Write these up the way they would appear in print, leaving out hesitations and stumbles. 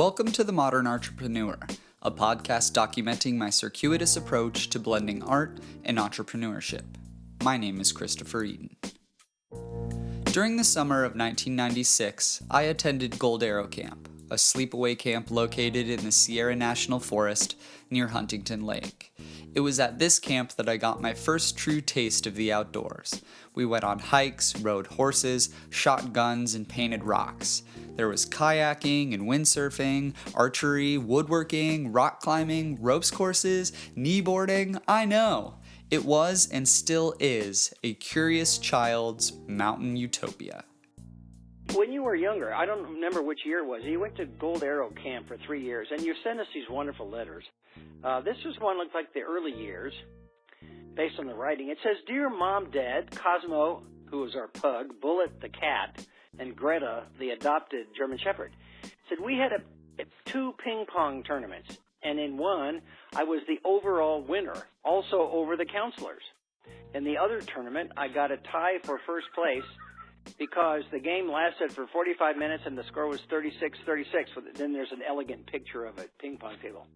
Welcome to the Modern Artrepreneur, a podcast documenting my circuitous approach to blending art and entrepreneurship. My name is Christopher Eaton. During the summer of 1996, I attended Gold Arrow Camp, a sleepaway camp located in the Sierra National Forest near Huntington Lake. It was at this camp that I got my first true taste of the outdoors. We went on hikes, rode horses, shot guns, and painted rocks. There was kayaking and windsurfing, archery, woodworking, rock climbing, ropes courses, kneeboarding. I know. It was and still is a curious child's mountain utopia. When you were younger, I don't remember which year it was, you went to Gold Arrow Camp for 3 years, and you sent us these wonderful letters. This was one looked like the early years, based on the writing. It says, "Dear Mom, Dad, Cosmo, who was our pug, Bullet the cat, and Greta, the adopted German Shepherd." It said, "We had 2 ping pong tournaments, and in one, I was the overall winner, also over the counselors. In the other tournament, I got a tie for first place, because the game lasted for 45 minutes and the score was 36-36. Then there's an elegant picture of a ping pong table.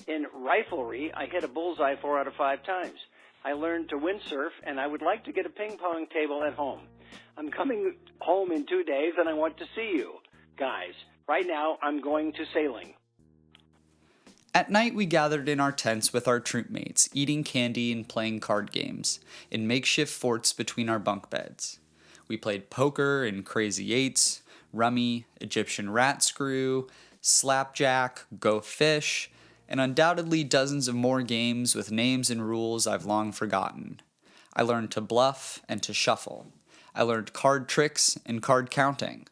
In riflery, I hit a bullseye 4 out of 5 times. I learned to windsurf, and I would like to get a ping pong table at home. I'm coming home in 2 days, and I want to see you. Guys, right now, I'm going to sailing." At night, we gathered in our tents with our troop mates, eating candy and playing card games in makeshift forts between our bunk beds. We played poker and crazy eights, rummy, Egyptian rat screw, slapjack, go fish, and undoubtedly dozens of more games with names and rules I've long forgotten. I learned to bluff and to shuffle. I learned card tricks and card counting.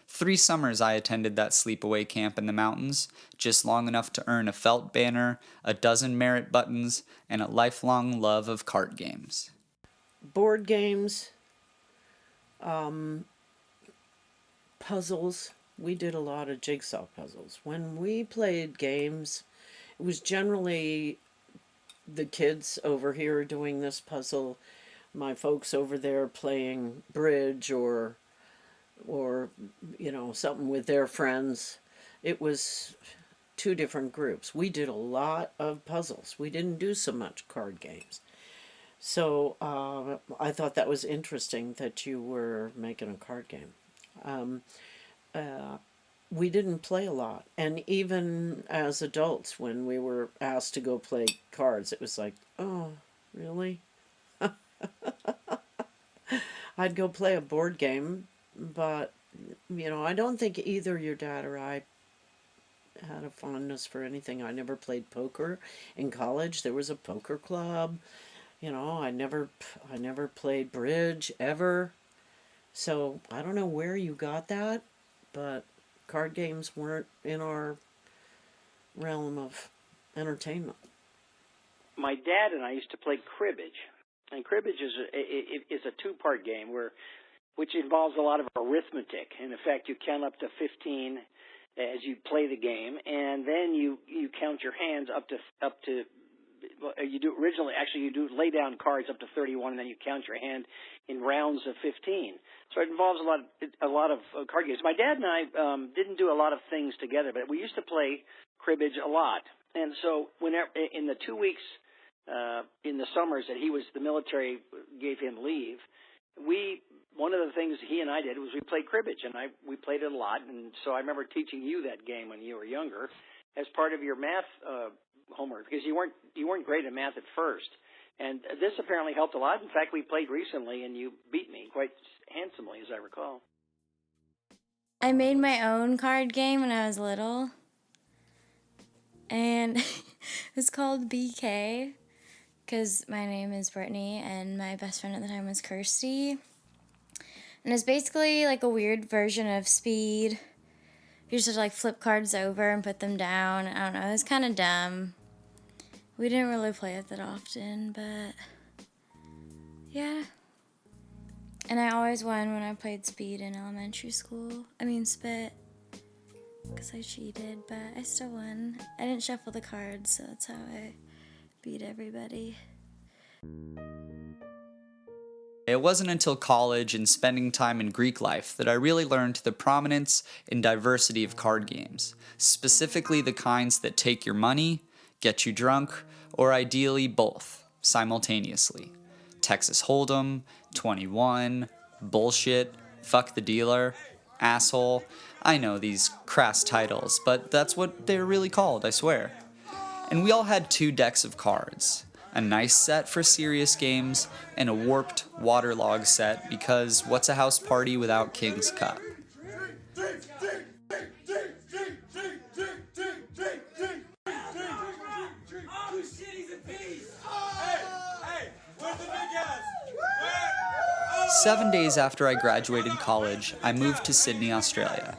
3 summers I attended that sleepaway camp in the mountains, just long enough to earn a felt banner, a dozen merit buttons, and a lifelong love of card games. Board games, puzzles. We did a lot of jigsaw puzzles. When we played games, it was generally the kids over here doing this puzzle, my folks over there playing bridge or something with their friends. It was 2 different groups. We did a lot of puzzles. We didn't do so much card games. So I thought that was interesting that you were making a card game. We didn't play a lot. And even as adults, when we were asked to go play cards, it was like, oh, really? I'd go play a board game, but, I don't think either your dad or I had a fondness for anything. I never played poker. In college, there was a poker club. I never played bridge ever. So I don't know where you got that, but card games weren't in our realm of entertainment. My dad and I used to play cribbage, and cribbage is a 2-part game which involves a lot of arithmetic. In effect, you count up to 15 as you play the game, and then you count your hands up to you do lay down cards up to 31, and then you count your hand in rounds of 15. So it involves a lot of card games. My dad and I didn't do a lot of things together, but we used to play cribbage a lot. And so whenever in the 2 weeks in the summers that the military gave him leave, one of the things he and I did was we played cribbage, and we played it a lot. And so I remember teaching you that game when you were younger as part of your math homework, because you weren't great at math at first, and this apparently helped a lot. In fact, we played recently, and you beat me quite handsomely, as I recall. I made my own card game when I was little, and it was called BK, because my name is Brittany, and my best friend at the time was Kirsty, and it's basically like a weird version of Speed. You just have to flip cards over and put them down. I don't know, it was kind of dumb. We didn't really play it that often, but yeah. And I always won when I played Speed in elementary school. Spit, because I cheated, but I still won. I didn't shuffle the cards, so that's how I beat everybody. It wasn't until college and spending time in Greek life that I really learned the prominence and diversity of card games, specifically the kinds that take your money, get you drunk, or ideally both, simultaneously. Texas Hold'em, 21, Bullshit, Fuck the Dealer, Asshole. I know these crass titles, but that's what they're really called, I swear. And we all had 2 decks of cards. A nice set for serious games, and a warped waterlog set because what's a house party without King's Cup? Seven days after I graduated college, I moved to Sydney, Australia.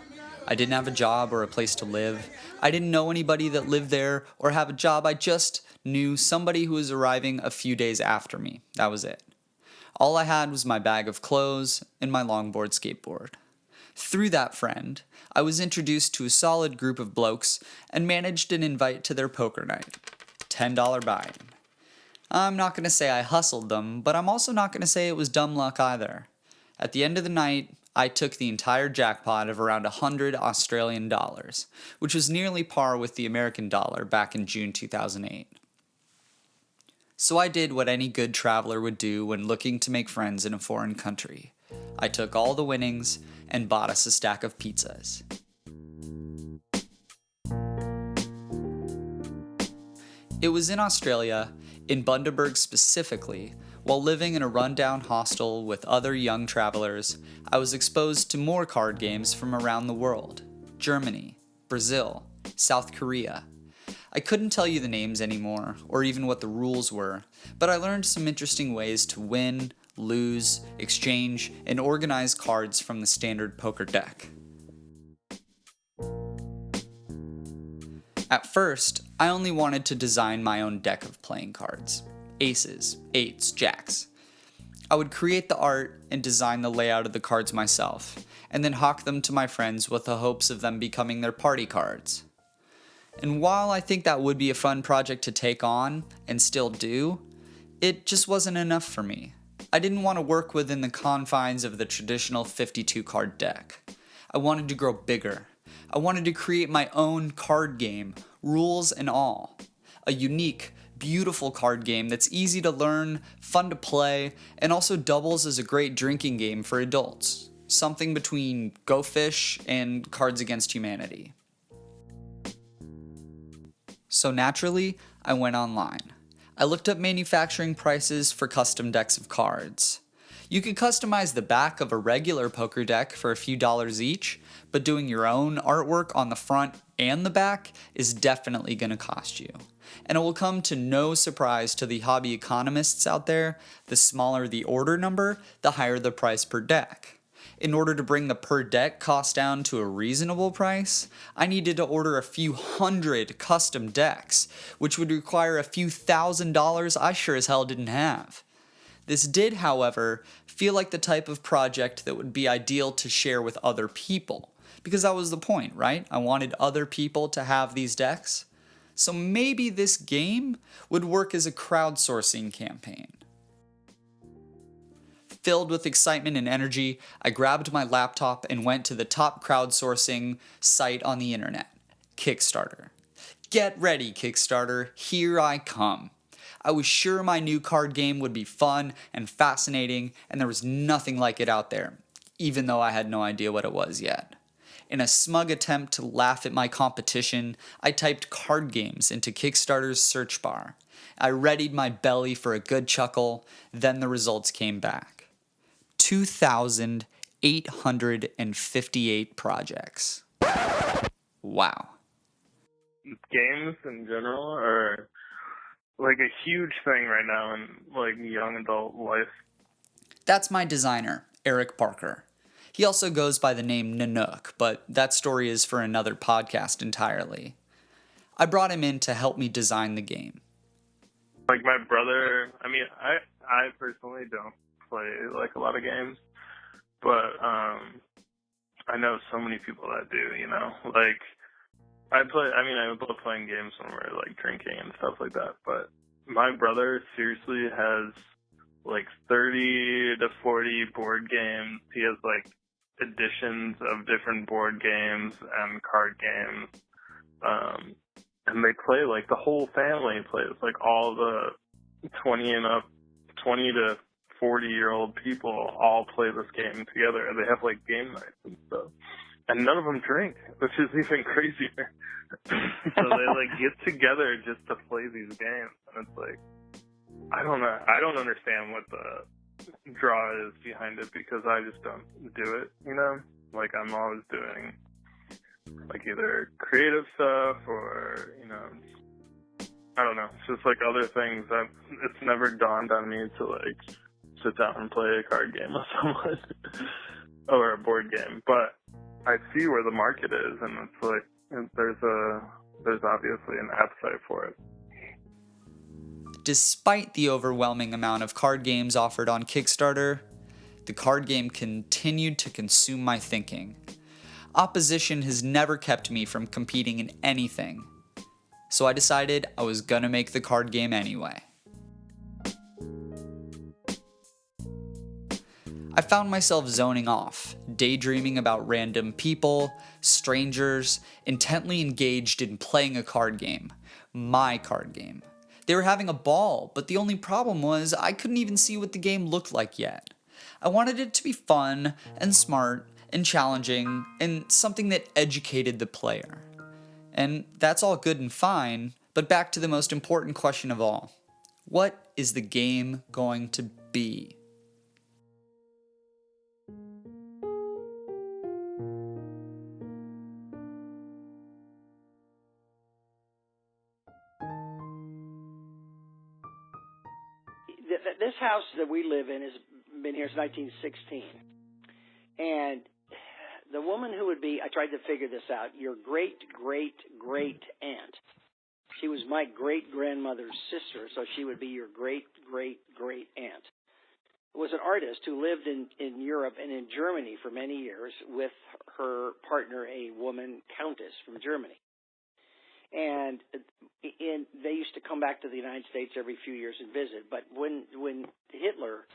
I didn't have a job or a place to live. I didn't know anybody that lived there or have a job. I just knew somebody who was arriving a few days after me. That was it. All I had was my bag of clothes and my longboard skateboard. Through that friend, I was introduced to a solid group of blokes and managed an invite to their poker night. $10 buy-in. I'm not going to say I hustled them, but I'm also not going to say it was dumb luck either. At the end of the night, I took the entire jackpot of around 100 Australian dollars, which was nearly par with the American dollar back in June 2008. So I did what any good traveler would do when looking to make friends in a foreign country. I took all the winnings and bought us a stack of pizzas. It was in Australia, in Bundaberg specifically. While living in a rundown hostel with other young travelers, I was exposed to more card games from around the world. Germany, Brazil, South Korea. I couldn't tell you the names anymore, or even what the rules were, but I learned some interesting ways to win, lose, exchange, and organize cards from the standard poker deck. At first, I only wanted to design my own deck of playing cards. Aces, eights, jacks. I would create the art and design the layout of the cards myself, and then hawk them to my friends with the hopes of them becoming their party cards. And while I think that would be a fun project to take on, and still do, it just wasn't enough for me. I didn't want to work within the confines of the traditional 52 card deck. I wanted to grow bigger. I wanted to create my own card game, rules and all. A unique, beautiful card game that's easy to learn, fun to play, and also doubles as a great drinking game for adults. Something between Go Fish and Cards Against Humanity. So naturally, I went online. I looked up manufacturing prices for custom decks of cards. You could customize the back of a regular poker deck for a few dollars each, but doing your own artwork on the front and the back is definitely going to cost you. And it will come to no surprise to the hobby economists out there, the smaller the order number, the higher the price per deck. In order to bring the per deck cost down to a reasonable price, I needed to order a few hundred custom decks, which would require a few $1,000s I sure as hell didn't have. This did, however, feel like the type of project that would be ideal to share with other people, because that was the point, right? I wanted other people to have these decks. So maybe this game would work as a crowdsourcing campaign. Filled with excitement and energy, I grabbed my laptop and went to the top crowdsourcing site on the internet, Kickstarter. Get ready, Kickstarter, here I come. I was sure my new card game would be fun and fascinating, and there was nothing like it out there, even though I had no idea what it was yet. In a smug attempt to laugh at my competition, I typed card games into Kickstarter's search bar. I readied my belly for a good chuckle, then the results came back. 2,858 projects. Wow. Games in general are like a huge thing right now in like young adult life. That's my designer, Eric Parker. He also goes by the name Nanook, but that story is for another podcast entirely. I brought him in to help me design the game. Like my brother, I personally don't play like a lot of games, but I know so many people that do, you know, like I love playing games when we're like drinking and stuff like that, but my brother seriously has like 30 to 40 board games. He has like editions of different board games and card games. And they play, like, the whole family plays, like, all the 20 to 40-year-old people all play this game together, and they have, like, game nights and stuff. And none of them drink, which is even crazier. So they, like, get together just to play these games, and it's like, I don't know. I don't understand what the draw is behind it, because I just don't do it, you know? Like, I'm always doing, like, either creative stuff or, you know, I don't know. It's just like other things that it's never dawned on me to, like, sit down and play a card game with someone or a board game. But I see where the market is, and it's like there's obviously an appetite for it. Despite the overwhelming amount of card games offered on Kickstarter, the card game continued to consume my thinking. Opposition has never kept me from competing in anything, so I decided I was gonna make the card game anyway. I found myself zoning off, daydreaming about random people, strangers, intently engaged in playing a card game, my card game. They were having a ball, but the only problem was I couldn't even see what the game looked like yet. I wanted it to be fun and smart and challenging and something that educated the player. And that's all good and fine, but back to the most important question of all. What is the game going to be? This house that we live in has been here since 1916. And the woman who would be, I tried to figure this out, your great-great-great aunt. She was my great-grandmother's sister, so she would be your great-great-great aunt. Was an artist who lived in Europe and in Germany for many years with her partner, a woman countess from Germany. And they used to come back to the United States every few years and visit. But when Hitler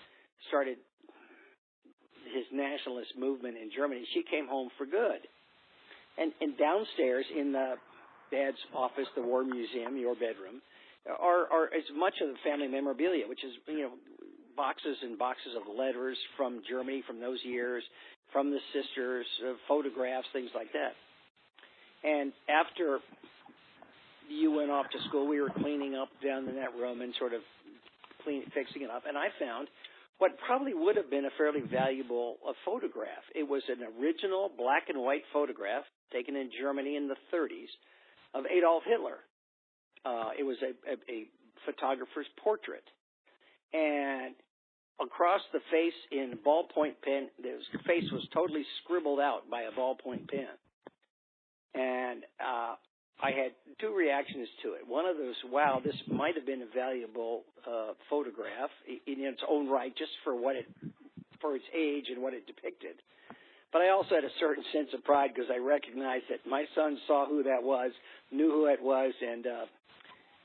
started his nationalist movement in Germany, she came home for good. And downstairs in the Dad's office, the War Museum, your bedroom, are as much of the family memorabilia, which is, you know, boxes and boxes of letters from Germany from those years, from the sisters, photographs, things like that. And after you went off to school, we were cleaning up down in that room and sort of fixing it up. And I found what probably would have been a fairly valuable photograph. It was an original black and white photograph taken in Germany in the 30s of Adolf Hitler. It was a photographer's portrait. And across the face in ballpoint pen, the face was totally scribbled out by a ballpoint pen. And I had two reactions to it. One of those, wow, this might have been a valuable photograph in its own right, just for its age and what it depicted. But I also had a certain sense of pride because I recognized that my son saw who that was, knew who it was, and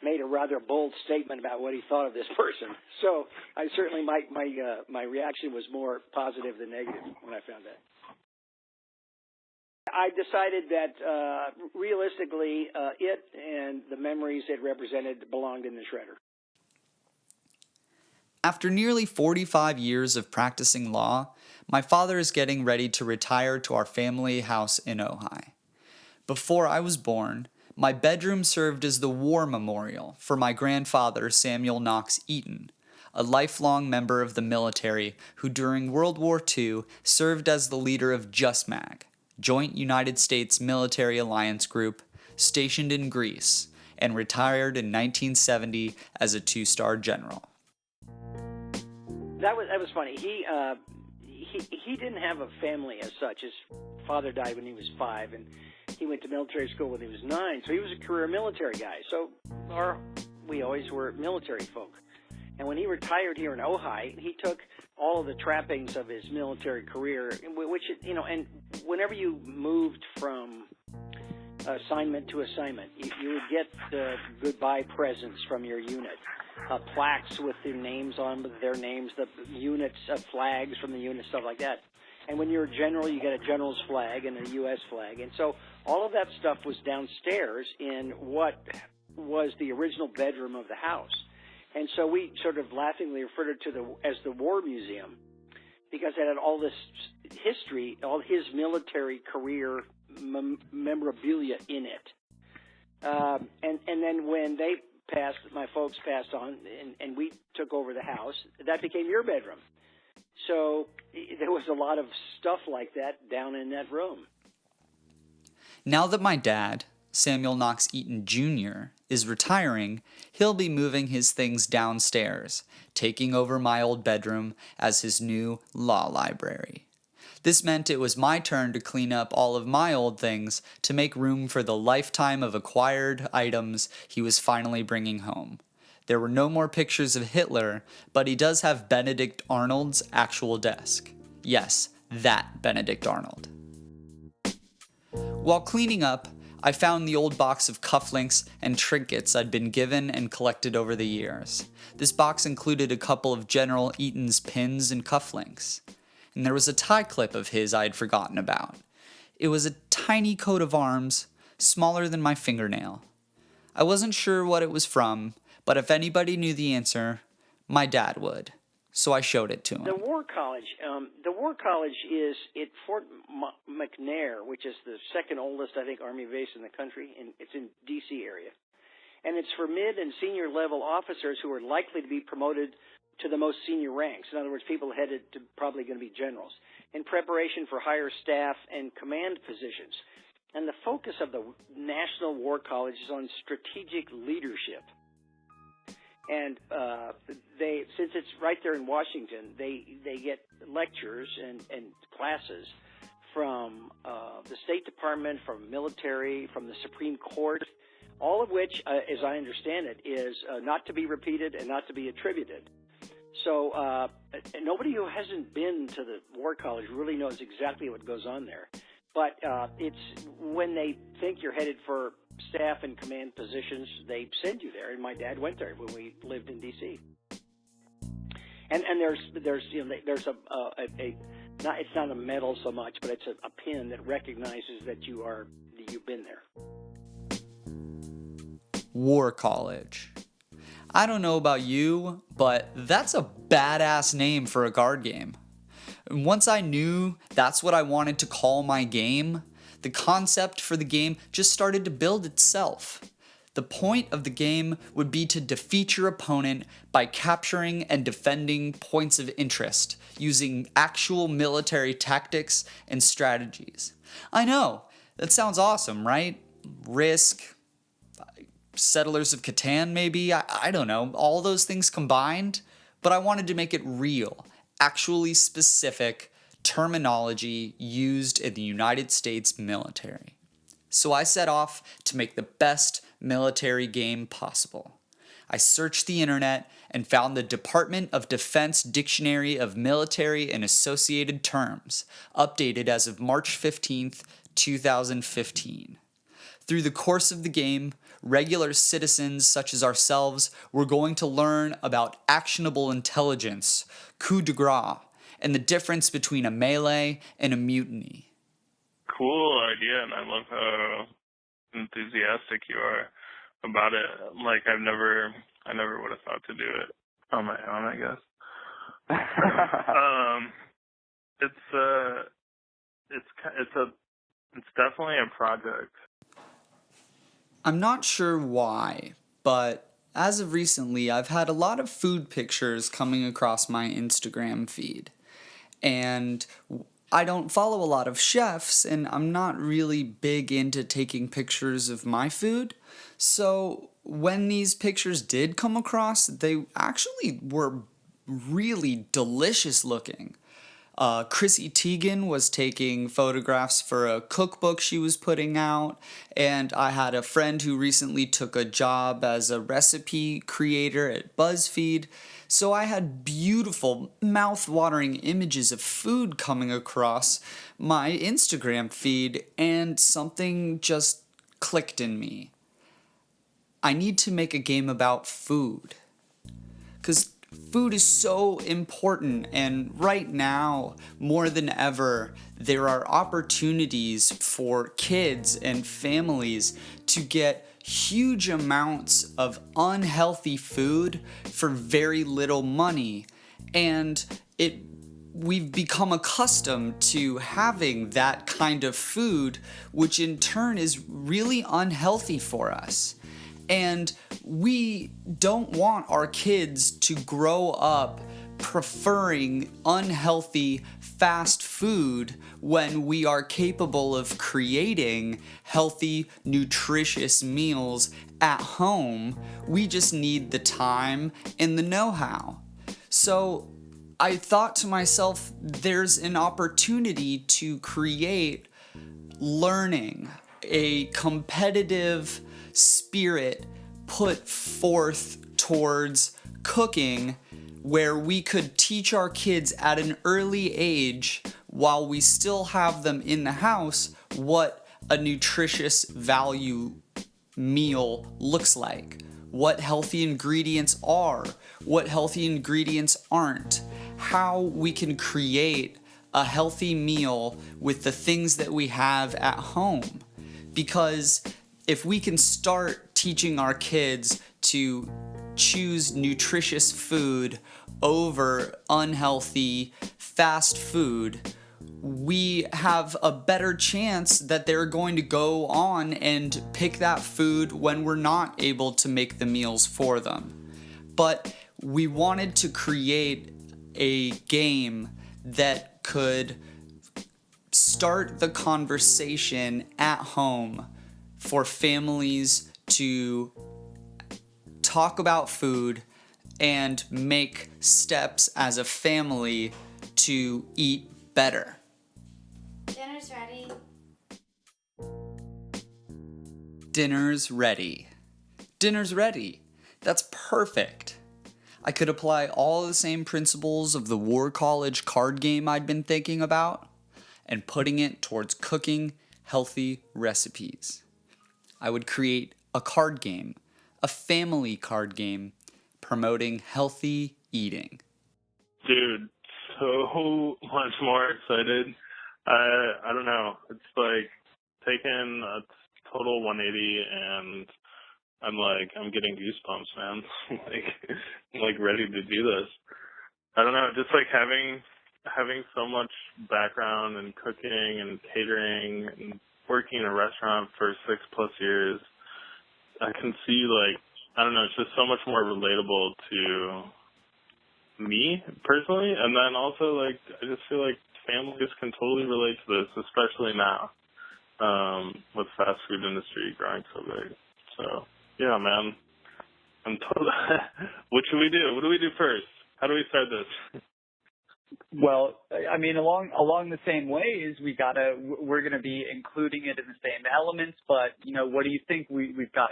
made a rather bold statement about what he thought of this person. So I certainly, my reaction was more positive than negative when I found that. I decided that realistically, it and the memories it represented belonged in the shredder. After nearly 45 years of practicing law, my father is getting ready to retire to our family house in Ojai. Before I was born, my bedroom served as the war memorial for my grandfather, Samuel Knox Eaton, a lifelong member of the military who during World War II served as the leader of JUSMAG, Joint United States Military Alliance Group, stationed in Greece, and retired in 1970 as a 2-star general. That was funny. He didn't have a family as such. His father died when he was 5, and he went to military school when he was 9. So he was a career military guy. So we always were military folk. And when he retired here in Ojai, he took all of the trappings of his military career, which, you know, and whenever you moved from assignment to assignment, you would get goodbye presents from your unit. plaques with their names on, with their names, the units, flags from the units, stuff like that. And when you're a general, you get a general's flag and a U.S. flag. And so all of that stuff was downstairs in what was the original bedroom of the house. And so we sort of laughingly referred to it as the War Museum, because it had all this history, all his military career memorabilia in it. And then when they passed, my folks passed on, and we took over the house, that became your bedroom. So there was a lot of stuff like that down in that room. Now that my dad, Samuel Knox Eaton Jr., is retiring, he'll be moving his things downstairs, taking over my old bedroom as his new law library. This meant it was my turn to clean up all of my old things to make room for the lifetime of acquired items he was finally bringing home. There were no more pictures of Hitler, but he does have Benedict Arnold's actual desk. Yes, that Benedict Arnold. While cleaning up, I found the old box of cufflinks and trinkets I'd been given and collected over the years. This box included a couple of General Eaton's pins and cufflinks. And there was a tie clip of his I'd forgotten about. It was a tiny coat of arms, smaller than my fingernail. I wasn't sure what it was from, but if anybody knew the answer, my dad would. So I showed it to him. The War College is at Fort McNair, which is the second oldest, I think, Army base in the country, and it's in D.C. area. And it's for mid and senior level officers who are likely to be promoted to the most senior ranks. In other words, people headed to probably going to be generals, in preparation for higher staff and command positions. And the focus of the National War College is on strategic leadership. And since it's right there in Washington, they get lectures and classes from the State Department, from military, from the Supreme Court, all of which, as I understand it, is not to be repeated and not to be attributed. So nobody who hasn't been to the War College really knows exactly what goes on there. But it's when they think you're headed for staff and command positions, they send you there. And my dad went there when we lived in D.C. And there's not, it's not a medal so much, but it's a pin that recognizes that you've been there. War College. I don't know about you, but that's a badass name for a card game. And once I knew that's what I wanted to call my game, the concept for the game just started to build itself. The point of the game would be to defeat your opponent by capturing and defending points of interest using actual military tactics and strategies. I know, that sounds awesome, right? Risk, Settlers of Catan maybe, I don't know, all those things combined, but I wanted to make it real, actually specific terminology used in the United States military. So I set off to make the best military game possible. I searched the internet and found the Department of Defense Dictionary of Military and Associated Terms, updated as of March 15th, 2015. Through the course of the game, regular citizens such as ourselves were going to learn about actionable intelligence, coup de grace, and the difference between a melee and a mutiny. Cool idea, and I love how enthusiastic you are about it. Like I never would have thought to do it on my own, I guess. It's definitely a project. I'm not sure why, but as of recently, I've had a lot of food pictures coming across my Instagram feed. And I don't follow a lot of chefs, and I'm not really big into taking pictures of my food. So when these pictures did come across, they actually were really delicious looking. Chrissy Teigen was taking photographs for a cookbook she was putting out, and I had a friend who recently took a job as a recipe creator at BuzzFeed, so I had beautiful, mouth-watering images of food coming across my Instagram feed, and something just clicked in me. I need to make a game about food. because food is so important, and right now, more than ever, there are opportunities for kids and families to get huge amounts of unhealthy food for very little money. And we've become accustomed to having that kind of food, which in turn is really unhealthy for us. And we don't want our kids to grow up preferring unhealthy fast food when we are capable of creating healthy, nutritious meals at home. We just need the time and the know-how. So I thought to myself, there's an opportunity to create learning, a competitive spirit put forth towards cooking, where we could teach our kids at an early age, while we still have them in the house, what a nutritious value meal looks like, what healthy ingredients are, what healthy ingredients aren't, how we can create a healthy meal with the things that we have at home. Because if we can start teaching our kids to choose nutritious food over unhealthy fast food, we have a better chance that they're going to go on and pick that food when we're not able to make the meals for them. But we wanted to create a game that could start the conversation at home for families to talk about food and make steps as a family to eat better. Dinner's ready. Dinner's ready. Dinner's ready. That's perfect. I could apply all the same principles of the War College card game I'd been thinking about and putting it towards cooking healthy recipes. I would create a card game, a family card game, promoting healthy eating. Dude, so much more excited. I don't know. It's like taking a total 180, and I'm getting goosebumps, man. I'm like ready to do this. I don't know, just like having so much background in cooking and catering and working in a restaurant for 6+ years, I can see, like, I don't know, it's just so much more relatable to me personally. And then also, like, I just feel like families can totally relate to this, especially now, with fast food industry growing so big. So yeah, man, I'm totally. What should we do? What do we do first? How do we start this? Well, I mean, along the same ways, we're gonna be including it in the same elements. But what do you think? We've got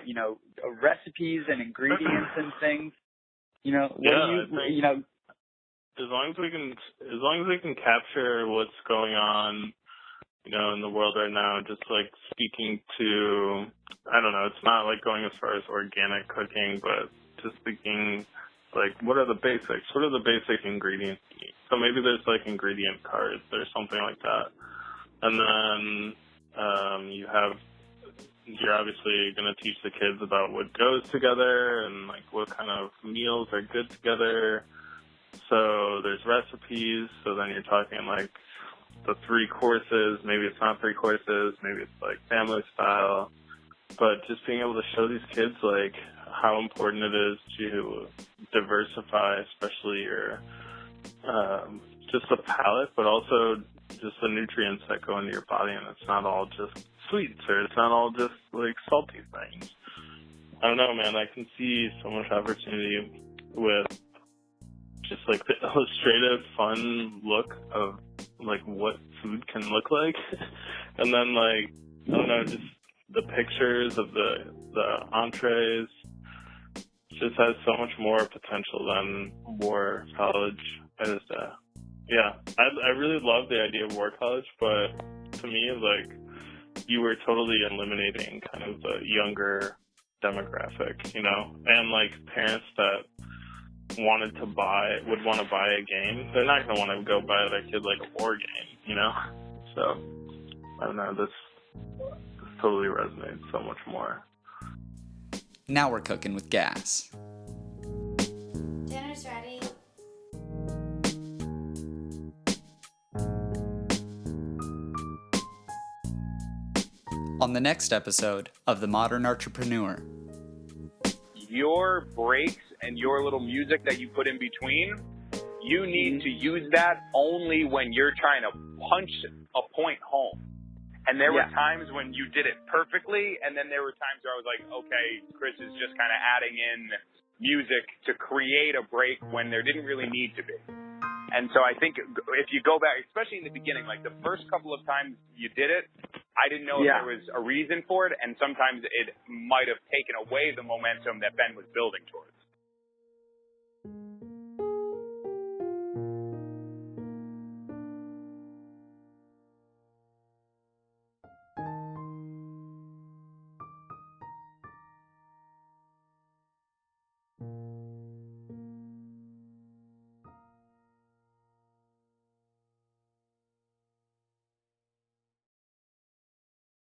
recipes and ingredients and things. As long as we can capture what's going on, in the world right now, just like speaking to, I don't know, it's not like going as far as organic cooking, but just speaking like, what are the basics? What are the basic ingredients you need? So maybe there's like ingredient cards or something like that. And then you're obviously going to teach the kids about what goes together and like what kind of meals are good together. So there's recipes. So then you're talking like the 3 courses. Maybe it's not 3 courses. Maybe it's like family style. But just being able to show these kids like how important it is to diversify, especially your just the palate, but also just the nutrients that go into your body, and it's not all just sweets or it's not all just like salty things. I don't know, man. I can see so much opportunity with just like the illustrative, fun look of like what food can look like, and then like I don't know, just the pictures of the entrees just has so much more potential than War College. I really love the idea of War College, but to me, like, you were totally eliminating kind of the younger demographic, and like parents that would want to buy a game, they're not going to want to go buy their kid like a war game, you know? So, I don't know, this totally resonates so much more. Now we're cooking with gas. Dinner's ready. On the next episode of The Modern Artrepreneur. Your breaks and your little music that you put in between, you need to use that only when you're trying to punch a point home. And there were times when you did it perfectly, and then there were times where I was like, okay, Chris is just kind of adding in music to create a break when there didn't really need to be. And so I think if you go back, especially in the beginning, like the first couple of times you did it, I didn't know if there was a reason for it, and sometimes it might have taken away the momentum that Ben was building towards.